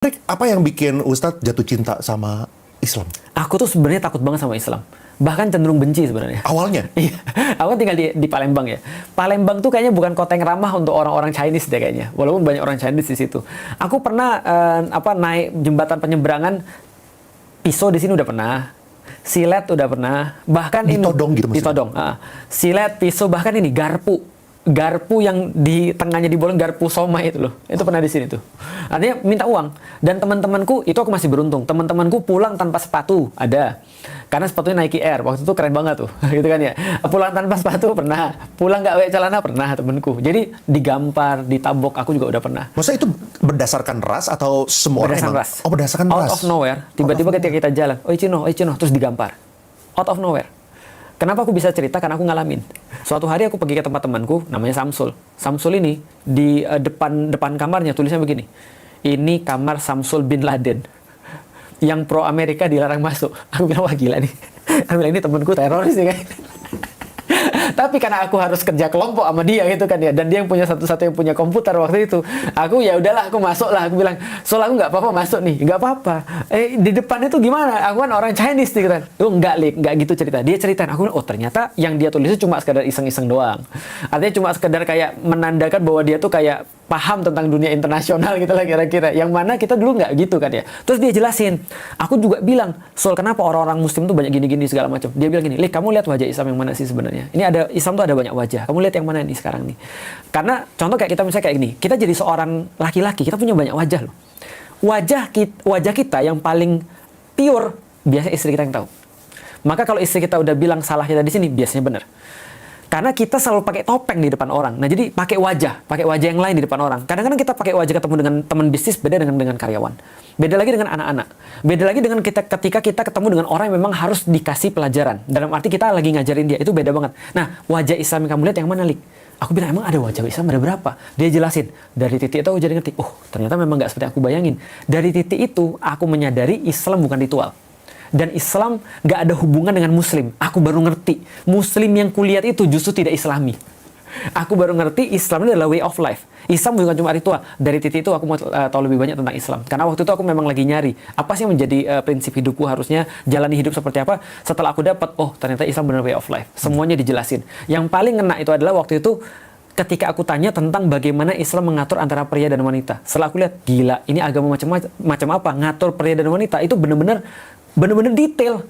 Rick, apa yang bikin Ustadz jatuh cinta sama Islam? Aku tuh sebenarnya takut banget sama Islam. Bahkan cenderung benci sebenarnya. Awalnya? Iya. Aku tinggal di Palembang ya. Palembang tuh kayaknya bukan kota yang ramah untuk orang-orang Chinese deh kayaknya. Walaupun banyak orang Chinese di situ. Aku pernah naik jembatan penyeberangan Pisau di sini udah pernah. Silet udah pernah. Bahkan Ditodong gitu maksudnya? Ditodong. Silet, Pisau, bahkan ini garpu yang di tengahnya dibolong, garpu somai itu loh. Itu pernah di sini tuh. Artinya minta uang. Dan teman-temanku, itu aku masih beruntung. Teman-temanku pulang tanpa sepatu, ada. Karena sepatunya Nike Air. Waktu itu keren banget tuh. Gitu kan ya. Pulang tanpa sepatu pernah. Pulang nggak pakai celana pernah temanku. Jadi digampar, ditabok, aku juga udah pernah. Maksudnya itu berdasarkan ras atau semua orang Berdasarkan emang? ras. Oh, berdasarkan Out ras. of nowhere. Tiba-tiba ketika kita jalan, oi Cino, terus digampar. Out of nowhere. Kenapa aku bisa cerita? Karena aku ngalamin. Suatu hari aku pergi ke tempat temanku, namanya Samsul. Samsul ini di depan kamarnya tulisnya begini. Ini kamar Samsul bin Laden. Yang pro Amerika dilarang masuk. Aku bilang, wah gila nih. Aku bilang, ini temanku teroris ya kan. Tapi karena aku harus kerja kelompok sama dia gitu kan ya, dan dia yang punya satu-satu yang punya komputer waktu itu, aku ya udahlah, aku masuk lah. Aku bilang, soal aku nggak apa-apa masuk nih, nggak apa-apa. Di depan itu gimana? Aku kan orang Chinese gitu kan. Oh enggak, Lik, nggak gitu cerita. Dia ceritain, aku bilang, oh ternyata yang dia tulis itu cuma sekedar iseng-iseng doang. Artinya cuma sekedar kayak menandakan bahwa dia tuh kayak paham tentang dunia internasional gitu lah kira-kira. Yang mana kita dulu nggak gitu kan ya. Terus dia jelasin, aku juga bilang, soal kenapa orang-orang Muslim tuh banyak gini-gini segala macam. Dia bilang gini, Lik, kamu lihat wajah Islam yang mana sih sebenarnya? Ini ada Islam tuh ada banyak wajah. Kamu lihat yang mana nih sekarang nih? Karena contoh kayak kita misalnya kayak gini, kita jadi seorang laki-laki, kita punya banyak wajah loh. Wajah kita yang paling pure biasanya istri kita yang tahu. Maka kalau istri kita udah bilang salah kita di sini, biasanya benar. Karena kita selalu pakai topeng di depan orang. Nah, jadi pakai wajah yang lain di depan orang. Kadang-kadang kita pakai wajah ketemu dengan teman bisnis, beda dengan karyawan. Beda lagi dengan anak-anak. Beda lagi dengan ketika kita ketemu dengan orang yang memang harus dikasih pelajaran. Dalam arti kita lagi ngajarin dia, itu beda banget. Nah, wajah Islam yang kamu lihat yang mana, Lik? Aku bilang, emang ada wajah Islam ada berapa? Dia jelasin, dari titik itu aku jadi ngerti, oh ternyata memang nggak seperti aku bayangin. Dari titik itu, aku menyadari Islam bukan ritual. Dan Islam gak ada hubungan dengan Muslim. Aku baru ngerti, Muslim yang kulihat itu justru tidak Islami. Aku baru ngerti Islam itu adalah way of life. Islam bukan cuma ritual. Dari titik itu aku mau tahu lebih banyak tentang Islam. Karena waktu itu aku memang lagi nyari, apa sih yang menjadi prinsip hidupku, harusnya jalani hidup seperti apa. Setelah aku dapat, oh ternyata Islam benar way of life. Semuanya dijelasin. Yang paling ngena itu adalah waktu itu, ketika aku tanya tentang bagaimana Islam mengatur antara pria dan wanita. Setelah aku lihat, gila, ini agama macam apa? Ngatur pria dan wanita itu benar-benar detail.